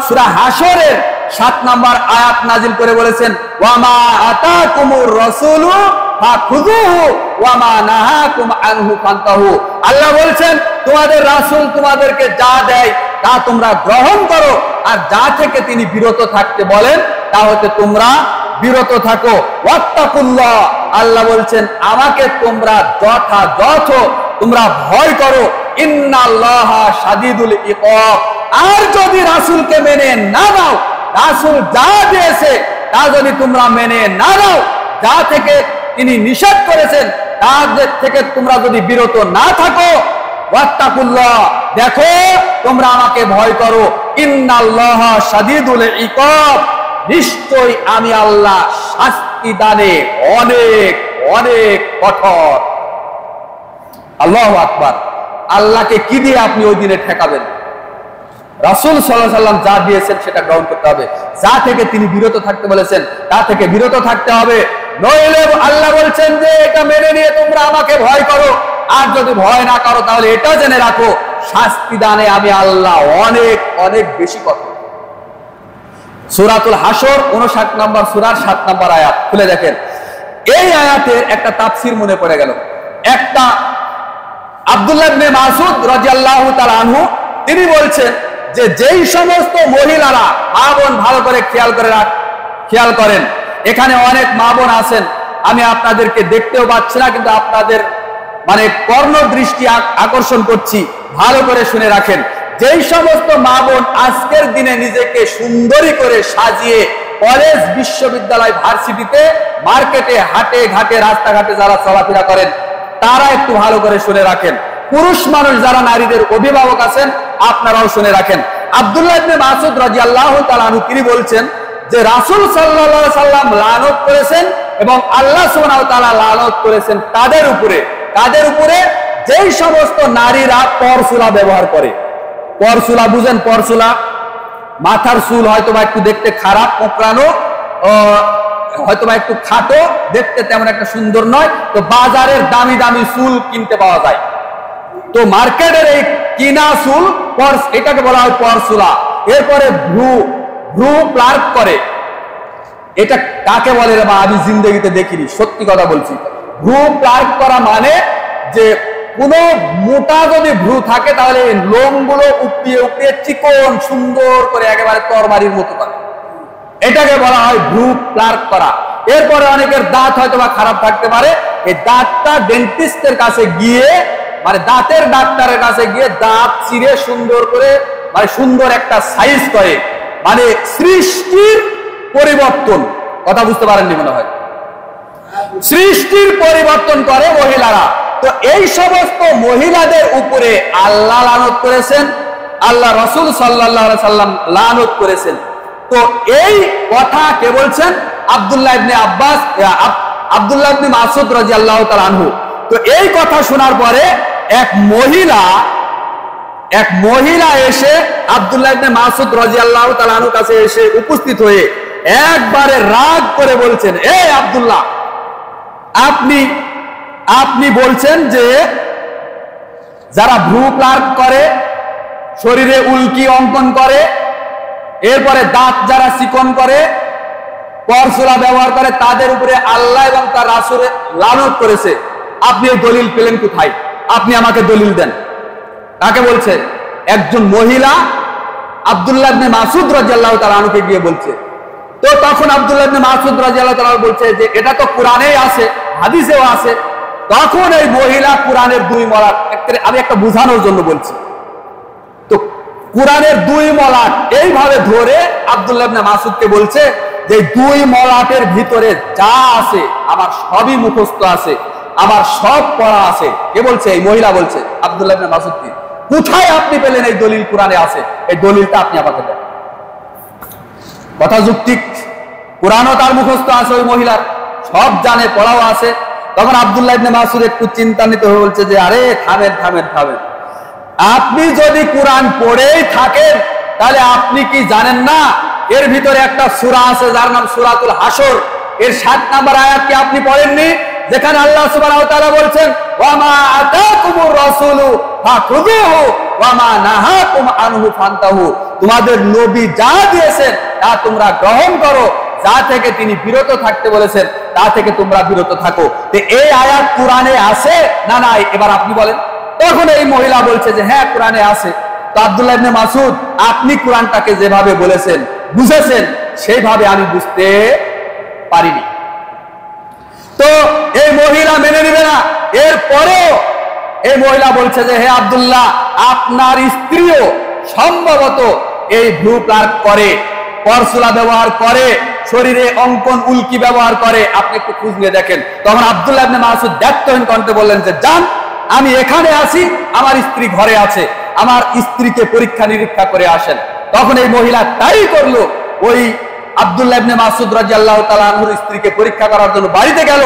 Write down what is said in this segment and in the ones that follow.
সূরা হাশরের 7 নম্বর আয়াত নাজিল করে বলেছেন, ওয়ামা আতাকুমুর রাসূলু ফাখুযুহু ওয়ামা নাহাকুম আনহু ফান্তাহু। আল্লাহ বলছেন তোমাদের রাসূল তোমাদেরকে যা দেয় তা তোমরা গ্রহণ করো, আর যা থেকে তিনি বিরত থাকতে বলেন তা হতে তোমরা বিরত থাকো। ওয়াত্তাকুল্লাহ, আল্লাহ বলছেন আমাকে তোমরা যথাযথ তোমরা ভয় করো। ইন্নাল্লাহা শাদীদুল ইকাব। আর যদি রাসূলকে মেনে না নাও, রাসূল যা দিয়েছে তা যদি তোমরা মেনে না নাও, যা থেকে তিনি নিষেধ করেছেন তাদের থেকে তোমরা যদি বিরত না থাকো, ওয়াত্তাকুল্লাহ, দেখো তোমরা আমাকে ভয় করো। ইন্নাল্লাহা শাদীদুল ইকাব, নিশ্চয় আমি আল্লাহ শাস্তি দানে অনেক অনেক কঠোর। আল্লাহু আকবার। আল্লাহকে কি দিয়ে আপনি ওই দিনে ঠেকাবেন? রাসূল সাল্লাল্লাহু আলাইহি ওয়াসাল্লাম যা দিয়েছেন সেটা গ্রহণ করতে হবে, যা থেকে তিনি বিরত থাকতে বলেছেন তা থেকে বিরত থাকতে হবে। নইলে আল্লাহ বলছেন যে এটা মেনে নিয়ে তোমরা আমাকে ভয় করো, আর যদি ভয় না করো তাহলে এটা জেনে রাখো শাস্তি দানে আমি আল্লাহ অনেক অনেক বেশি কঠোর। সূরাতুল হাশর 59 নম্বর সূরার 7 নম্বর আয়াত খুলে দেখেন। এই আয়াতের একটা তাফসীর মনে পড়ে গেল। একটা আব্দুল্লাহ ইবনে মাসউদ রাদিয়াল্লাহু তাআলা আনহু তিনি বলছেন যে যেই সমস্ত মহিলারা মা বোন ভালো করে খেয়াল করেন, এখানে অনেক মা বোন আছেন, আমি আপনাদেরকে দেখতেও পাচ্ছি না, কিন্তু আপনাদের মানে কর্ণ দৃষ্টি আকর্ষণ করছি, ভালো করে শুনে রাখেন। যেই সমস্ত মা বোন আজকের দিনে নিজেকে সুন্দরী করে সাজিয়ে কলেজ বিশ্ববিদ্যালয় ভার্সিটিতে মার্কেটে হাটে ঘাটে রাস্তাঘাটে যারা চলাফেরা করেন, তারা একটু ভালো করে শুনে রাখেন। পুরুষ মানুষ যারা নারীদের অভিভাবক আছেন আপনারাও শুনে রাখেন। আব্দুল্লাহ ইবনে মাসউদ রাদিয়াল্লাহু তাআলা আনহু তিনি বলছেন যে রাসূল সাল্লাল্লাহু আলাইহি সাল্লাম লানত করেছেন এবং আল্লাহ সুবহানাহু ওয়া তাআলা লানত করেছেন তাদের উপরে যেই সমস্ত নারীরা পরচুলা ব্যবহার করে। পরচুলা বুঝেন? পরচুলা মাথার চুল হয়তোবা একটু দেখতে খারাপ, কোঁকড়ানো, হয়তোবা একটু খাটো, দেখতে তেমন একটা সুন্দর নয়, তো বাজারের দামি দামি চুল কিনতে পাওয়া যায়। তো মার্কেটের এই কিনা চুল এটাকে বলা হয় পরচুলা। এরপরে ভ্রু প্লাক করে, এটা কাকে বলে রে বা আমি জিন্দেগিতে দেখিনি, সত্যি কথা বলছি। ভ্রু প্লাক করা মানে যে কোনো মোটা যদি ভ্রু থাকে তাহলে লোমগুলো উপড়িয়ে চিকন সুন্দর করে একেবারে তরবারির মতো করে, এটাকে বলা হয় ভ্রু প্লাক করা। এরপরে অনেকের দাঁত হয়তো বা খারাপ থাকতে পারে, এই দাঁতটা ডেন্টিস্টের কাছে গিয়ে মানে দাঁতের ডাক্তারের কাছে গিয়ে দাঁত চিরে সুন্দর করে মানে সুন্দর একটা সাইজ করে, মানে সৃষ্টির পরিবর্তন। কথা বুঝতে পারেননি মনে হয়? সৃষ্টির পরিবর্তন করে মহিলারা। তো এই সমস্ত মহিলাদের উপরে আল্লাহ লানত করেছেন, আল্লাহ রাসূল সাল্লাল্লাহু আলাইহি সাল্লাম লানত করেছেন। তো এই কথা কে বলছেন? আব্দুল্লাহ ইবনে মাসউদ রাদিয়াল্লাহু তাআলা আনহু। তো এই কথা শোনার পরে এক মহিলা এসে আব্দুল্লাহ ইবনে মাসউদ রাদিয়াল্লাহু তাআলা আনহুর কাছে এসে উপস্থিত হয়ে একবারে রাগ করে বলছেন, এই আব্দুল্লাহ, আপনি বলছেন যে যারা ভ্রু প্লাক করে, শরীরে উল্কি অঙ্কন করে, এরপরে দাঁত যারা চিকন করে, পরচুলা ব্যবহার করে, তাদের উপরে আল্লাহ এবং তার রাসূল লানত করেছে। আপনি এই দলিল পেলেন কোথায়? আপনি আমাকে দলিল দেন। কাকে বলছে? একজন মহিলা আব্দুল্লাহ ইবনে মাসউদ রাদিয়াল্লাহু তাআলা আনহুকে গিয়ে বলছে। তো তখন আব্দুল্লাহ ইবনে মাসউদ রাদিয়াল্লাহু তাআলা বলছে যে এটা তো কোরআনেই আছে, হাদিসেও আছে। তখন এই মহিলা কোরআনের 2 মলাট, আমি একটা বোঝানোর জন্য বলছি, তো কোরআনের 2 মলাট এইভাবে ধরে আব্দুল্লাহ ইবনে মাসউদকে বলছে যে 2 মলাটের ভিতরে যা আছে আমার সবই মুখস্থ আছে, আমার সব পড়া আছে। কে বলছে? এই মহিলা বলছে আব্দুল্লাহ ইবনে মাসউদ। কোথায় আপনি পেলেন এই দলিল? কোরআনে আছে, এই দলিলটা আপনি আমাকে দেন। কথা যুক্তিক, কোরআনও তার মুখস্থ আছে, ওই মহিলার সব জানে, পড়াও আছে। তখন আব্দুল্লাহ ইবনে মাসউদ একটু চিন্তান্বিত হয়ে বলছে যে আরে থামেন, আপনি যদি কোরআন পড়েই থাকেন তাহলে আপনি কি জানেন না এর ভিতরে একটা সূরা আছে যার নাম সূরাতুল হাশর, এর 7 নম্বর আয়াত কি আপনি পড়েননি? যেখানে আল্লাহ সুবহানাহু ওয়া তাআলা বলছেন ওয়ামা আতাকুমুর রাসূলু ফাখুযুহু ওয়া মা নাহাকুম আনহু ফান্তাহু। তোমাদের নবী যা দিয়েছেন তা তোমরা গ্রহণ করো, যা থেকে তিনি বিরত থাকতে বলেছেন তা থেকে তোমরা বিরত থাকো। তো এই আয়াত কোরআনে আছে না নাই এবার আপনি বলেন। তখন এই মহিলা বলছে যে হ্যাঁ কোরআনে আছে। তো আব্দুল্লাহ ইবনে মাসউদ, আপনি কোরআনটাকে যেভাবে বলেছেন বুঝেছেন সেইভাবে আমি বুঝতে পারিনি। তো এই মহিলা মেনে নেবে না। এরপরেও এই মহিলা বলছে যে হে আব্দুল্লাহ, আপনার স্ত্রীও সম্ভবত এই ব্লু প্লাগ করে, পরশুলা ব্যবহার করে, শরীরে অঙ্কন উল্কি ব্যবহার করে, আপনি একটু খোঁজ নিয়ে দেখেন। তখন আব্দুল্লাহ ইবনে মাসউদ দায়িত্বহীন কণ্ঠে বললেন যে যান, আমি এখানে আছি, আমার স্ত্রী ঘরে আছে, আমার স্ত্রীকে পরীক্ষা নিরীক্ষা করে আসেন। তখন এই মহিলা তাই করলো, ওই আব্দুল্লাহ ইবনে মাসউদ রাদিয়াল্লাহু তাআলা আনহুর স্ত্রীকে পরীক্ষা করার জন্য বাড়িতে গেল।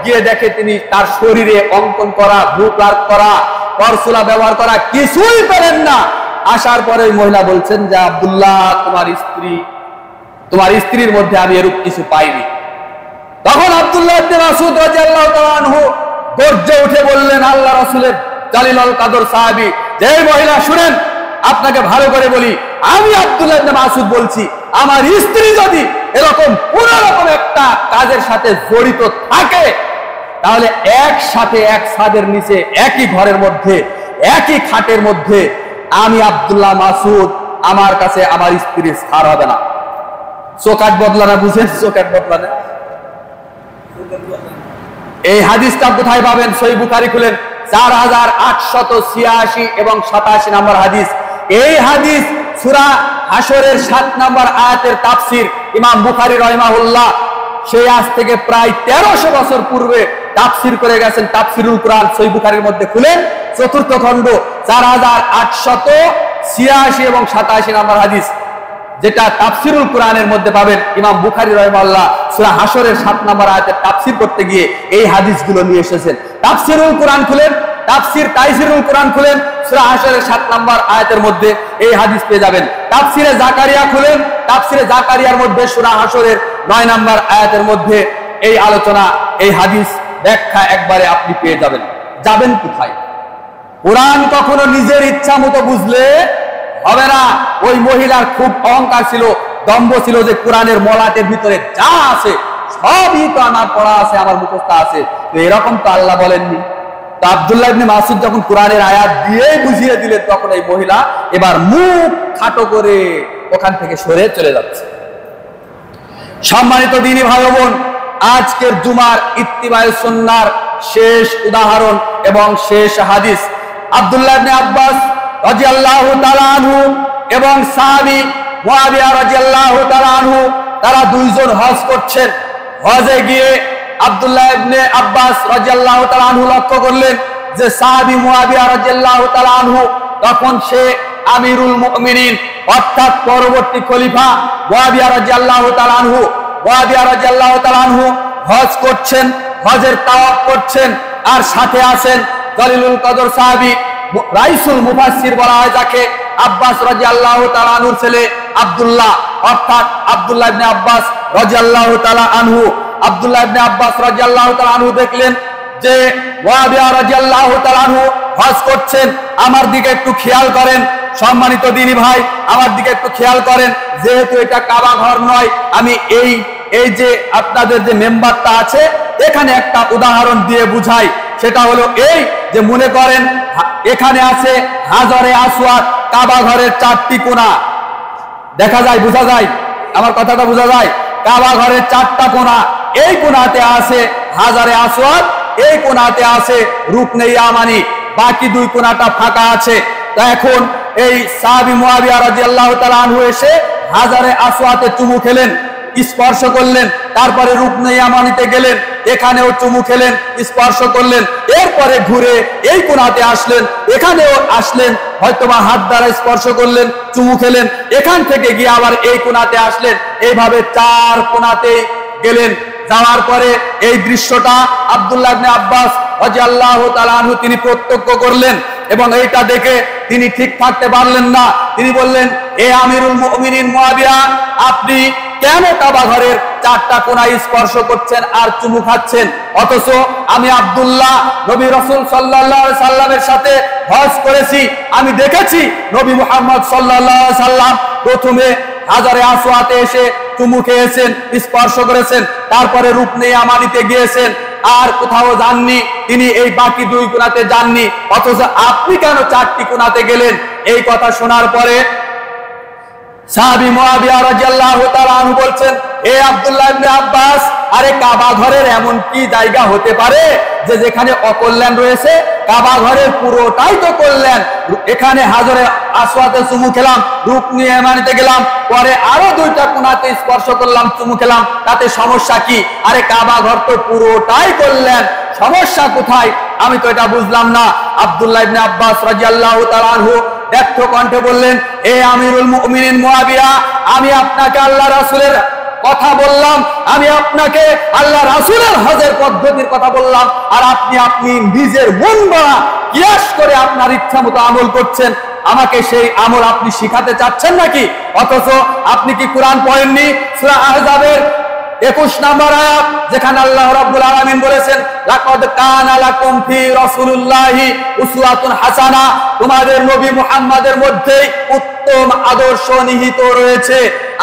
গিয়ে দেখে তিনি তার শরীরে অঙ্কন করা, ব্লু প্লাগ করা, পরশুলা ব্যবহার করা কিছুই পেলেন না। আসার পরে ওই মহিলা বলছেন যে আব্দুল্লাহ, তোমার স্ত্রীর মধ্যে আমি এরূপ কিছু পাইনি। তখন আব্দুল্লাহ ইবনে মাসউদ রাদিয়াল্লাহু তাআলা আনহু গর্জে উঠে বললেন, আল্লাহ রাসূলের জালিলুল কদর সাহাবী, যে মহিলা শুনেন, আপনাকে ভালো করে বলি, আমি আব্দুল্লাহ ইবনে মাসউদ বলছি, আমার স্ত্রী যদি এরকম কোন রকম একটা কাজের সাথে জড়িত থাকে, তাহলে একসাথে এক ছাদের নিচে একই ঘরের মধ্যে একই খাটের মধ্যে আমি আব্দুল্লাহ মাসউদ, আমার কাছে আমার স্ত্রীর ছাড় হবে না। চোকাট বদলানা বুঝেন? চোকাট বদলানা এই হাদিসটা কোথায় পাবেন? সহিহ বুখারী খুলেন 4886 এবং 87 নম্বর হাদিস। এই হাদিস সূরা হাশরের 7 নম্বর আয়াতের তাফসীর ইমাম বুখারী রাহিমাহুল্লাহ সেই আজ থেকে প্রায় 1300 বছর পূর্বে তাফসীর করে গেছেন। তাফসীরুল কুরআন সহিহ বুখারীর মধ্যে খুলেন 4th খণ্ড 4886 এবং 87 নম্বর হাদিস, যেটা তাফসীরুল কুরআনের মধ্যে পাবেন। ইমাম বুখারী রাহিমাহুল্লাহ সূরা হাশরের 7 নম্বর আয়াতের তাফসীর করতে গিয়ে এই হাদিসগুলো নিয়ে এসেছেন। তাফসীরুল কুরআন খুলেন, তাইসিরুল কুরআন খুলেন, সূরা হাশরের 7 নম্বর আয়াতের মধ্যে এই হাদিস পেয়ে যাবেন। তাফসীরে জাকারিয়া খুলেন, তাফসীরে জাকারিয়ার মধ্যে সূরা হাশরের 9 নম্বর আয়াতের মধ্যে এই আলোচনা, এই হাদিস ব্যাখ্যা একবারে আপনি পেয়ে যাবেন। যাবেন কোথায়? কোরআন কখনো নিজের ইচ্ছা মতো বুঝলে হবে না। ওই মহিলার খুব অহংকার ছিল, দম্ভ ছিল যে কোরআনের মলাটের ভিতরে যা আছে সবই তো আমার পড়া আছে, আমার মুখস্থ আছে। তো এরকম তো আল্লাহ বলেননি। তো আব্দুল্লাহ ইবনে মাসউদ যখন কোরআনের আয়াত দিয়েই বুঝিয়ে দিলেন, তখন এই মহিলা এবার মুখ খাটো করে ওখান থেকে সরে চলে যাচ্ছে। সম্মানিত দ্বীনি ভাই বোন, আজকের জুমার ইত্তিবায়ে সুন্নাহর শেষ উদাহরণ এবং শেষ হাদিস আব্দুল্লাহ ইবনে আব্বাস রাদিয়াল্লাহু তাআলা আনহু এবং সাহাবী মুআবিয়া রাদিয়াল্লাহু তাআলা আনহু, তারা দুইজন হজ করছেন। হজে গিয়ে আব্দুল্লাহ ইবনে আব্বাস রাদিয়াল্লাহু তাআলা আনহু লক্ষ্য করলেন যে সাহাবী মুআবিয়া রাদিয়াল্লাহু তাআলা আনহু, তখন সে আমিরুল মুমিনিন অর্থাৎ পরবর্তী খলিফা মুআবিয়া রাদিয়াল্লাহু তাআলা আনহু হজ করছেন, হজের তাওয়াফ করছেন, আর সাথে আছেন জালিলুল কদর সাহাবী রাইসুল মুফাসসির বলা হয় যাকে, আব্বাস রাদিয়াল্লাহু তাআলা আনহুর ছেলে আব্দুল্লাহ, অর্থাৎ আব্দুল্লাহ ইবনে আব্বাস রাদিয়াল্লাহু তাআলা আনহু। আব্দুল্লাহ ইবনে আব্বাস রাদিয়াল্লাহু তাআলা আনহু দেখলেন যে মুআবিয়া রাদিয়াল্লাহু তাআলা আনহু হজ করছেন, আমার দিকে একটু খেয়াল করেন। সম্মানিত দ্বীনি ভাই, আমার দিকে একটু খেয়াল করেন, যেহেতু এটা কাবা ঘর নয়, আমি এই যে আপনাদের যে মেম্বারটা আছে এখানে একটা উদাহরণ দিয়ে বুঝাই। সেটা হলো এই যে, মনে করেন এখানে আছে হাজরে আসওয়াদ, কাবা ঘরের 4টি কোণা দেখা যায়, বোঝা যায় আমার কথাটা, বোঝা যায়? কাবা ঘরের 4টা কোণা, এই কোণাতে আছে হাজরে আসওয়াদ, এই কোণাতে আছে রুকনে ইয়ামানি, বাকি 2 কোণাটা ফাঁকা আছে। তো এখন এই সাহাবী মুআবিয়া রাদিয়াল্লাহু তাআলা আনহু এসে হাজরে আসওয়াদে চুমু খেলেন, স্পর্শ করলেন, তারপরে রুকনে ইয়ামানিতে গেলেন, এখানেও চুমু খেলেন, স্পর্শ করলেন, এরপরে ঘুরে এই কোণাতে আসলেন, এখানেও আসলেন, হয়তোবা হাত দ্বারা স্পর্শ করলেন, চুমু খেলেন, এখান থেকে গিয়ে আবার এই কোণাতে আসলেন, এইভাবে 4 কোণাতে গেলেন। যাওয়ার পরে এই দৃশ্যটা আব্দুল্লাহ ইবনে আব্বাস রাদিয়াল্লাহু তাআলা আনহু তিনি প্রত্যক্ষ করলেন, এবং এইটা দেখে তিনি ঠিক থাকতে পারলেন না। তিনি বললেন, এ আমিরুল মুমিনিন মুআবিয়া, আপনি কেন কাবা ঘরের 4টা কোণায় স্পর্শ করছেন আর চুমু খাচ্ছেন, অথচ আমি আব্দুল্লাহ নবী রাসূল সাল্লাল্লাহু আলাইহি সাল্লামের সাথে হজ করেছি, আমি দেখেছি নবী মুহাম্মদ সাল্লাল্লাহু আলাইহি সাল্লাম প্রথমে হাজারে আসওয়াতে এসে চুমু খেয়েছেন, স্পর্শ করেছেন, তারপরে রুকনে ইয়ামানিতে গিয়েছেন, আর কোথাও যাননি। তিনি এই বাকি 2 কোণাতে যাননি, অথচ আপনি কেন 4টি কোণাতে গেলেন? এই কথা শোনার পরে সাহাবী মুয়াবিয়া রাদিয়াল্লাহু তাআলা আনহু বলছেন, হে আব্দুল্লাহ ইবনে আব্বাস, আরে কাবা ঘরের এমন কি জায়গা হতে পারে যে যেখানে অকল্যাণ রয়েছে? কাবা ঘরের পুরোটাই তো কল্যাণ। এখানে হাজারে আসওয়াতে চুমু খেলাম, রুকনে ইয়ামানিতে গেলাম, পরে আরো 2টা কোণাতে স্পর্শ করলাম, চুমু খেলাম, তাতে সমস্যা কি? আরে কাবা ঘর তো পুরোটাই কল্যাণ, সমস্যা কোথায়? আমি তো এটা বুঝলাম না। আব্দুল্লাহ ইবনে আব্বাস রাদিয়াল্লাহু তাআলা আনহু ব্যর্থ কণ্ঠে বললেন, এ আমিরুল মুমিনিন মুয়াবিয়া, আমি আপনাকে আল্লাহ রাসূলের কথা বললাম, আমি আপনাকে আল্লাহ রাসূলের হজের পদ্ধতির কথা বললাম, আর আপনি নিজের মন গড়া কিয়াস করে আপনার ইচ্ছা মতো আমল করছেন। আমাকে সেই আমল আপনি শিখাতে চাচ্ছেন নাকি? অথচ আপনি কি কোরআন পড়েননি? সূরা আহজাবের 21 নম্বর আয়াত, যেখানে আল্লাহ রাব্বুল আলামিন বলেছেন, লাকাদ কানা লাকুম ফি রাসূলিল্লাহি উসওয়াতুন হাসানা, তোমাদের নবী মুহাম্মাদের মধ্যে উত্তম আদর্শ নিহিত রয়েছে।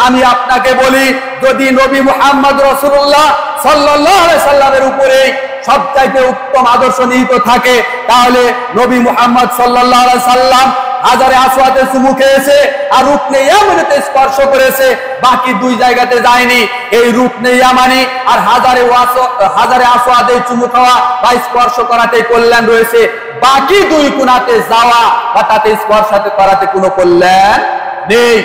আমি আপনাকে বলি, যদি নবী মুহাম্মদ রাসূলুল্লাহ সাল্লাল্লাহু আলাইহি সাল্লামের উপরে সবচাইতে উত্তম আদর্শ নিহিত থাকে, তাহলে নবী মুহাম্মদ সাল্লাল্লাহু আলাইহি সাল্লাম হাজারে আসওয়াতে চুমু খেয়েছে আর রুকনে ইয়ামানিতে স্পর্শ করেছে, বাকি 2 জায়গাতে যায়নি। এই রুকনে ইয়ামানি আর হাজারে আসওয়াতে চুমু খাওয়া বা স্পর্শ করাতেই কল্যাণ রয়েছে, বাকি 2 কোণাতে যাওয়া বা তাতে স্পর্শ করাতে কোনো কল্যাণ নেই।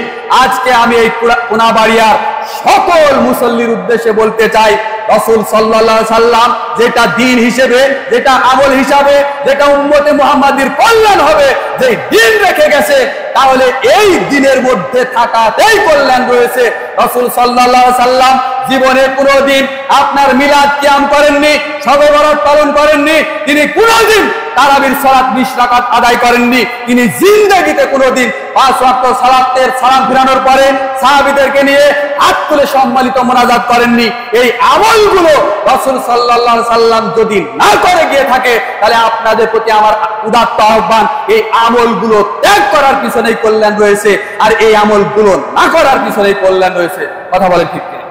আজকে আমি এই কোনাবাড়িয়ার সকল মুসল্লির উদ্দেশ্যে বলতে চাই, রাসূল সাল্লাল্লাহু আলাইহি সাল্লাম যেটা দ্বীন হিসেবে, যেটা আমল হিসাবে, যেটা উম্মতে মুহাম্মাদির কল্যাণ হবে, যে দ্বীন রেখে গেছে, তাহলে এই দ্বীনের মধ্যে থাকাতেই কল্যাণ রয়েছে। রাসূল সাল্লাল্লাহু আলাইহি সাল্লাম জীবনে কোনোদিন আপনার মিলাদ কিয়াম করেননি, শবে বরাত পালন করেননি, তিনি কোনোদিন তারাবির সালাত 20 রাকাত আদায় করেননি, তিনি জিন্দেগিতে কোনোদিন 5 ওয়াক্ত সালাতের সালাম ফিরানোর পরে সাহাবীদেরকে নিয়ে হাত তুলে সম্মানিত মোনাজাত করেননি। এই আমলগুলো রাসূল সাল্লাল্লাহু আলাইহি সাল্লাম যদি না করে গিয়ে থাকে, তাহলে আপনাদের প্রতি আমার উদাত্ত আহ্বান, এই আমলগুলো ত্যাগ করার পিছনেই কল্যাণ রয়েছে, আর এই আমলগুলো না করার পিছনেই কল্যাণ রয়েছে। কথা বলে ঠিক কিনা?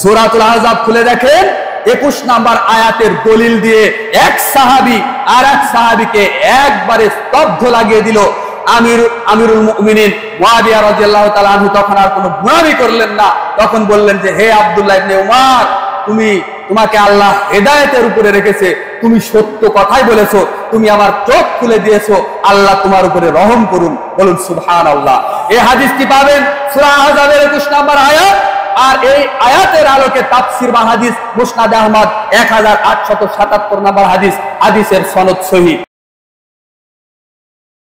সূরাতুল আহজাব খুলে দেখেন, 21 নম্বর আয়াতের দলিল দিয়ে এক সাহাবী আর এক সাহাবীকে একবারে স্তব্ধ লাগিয়ে দিল। আমিরুল মুমিনিন মুয়াবিয়া রাদিয়াল্লাহু তাআলা আনহু তখন আর কোনো গুনাহি করলেন না, তখন বললেন যে, হে আব্দুল্লাহ ইবনে উমর, তোমাকে আল্লাহ হেদায়েতের উপরে রেখেছে, তুমি সত্য কথাই বলেছো, তুমি আমার চোখ খুলে দিয়েছো, আল্লাহ তোমার উপরে রহম করুন। বলুন সুবহানাল্লাহ। এই হাদিসটি পাবেন সূরা আহজাবের 21 নম্বর আয়াত, আর এই আয়াতের আলোকে তাফসীর বা হাদিস মুসনাদ আহমদ 1877 নম্বর হাদিস, হাদিসের সনদ সহিহ।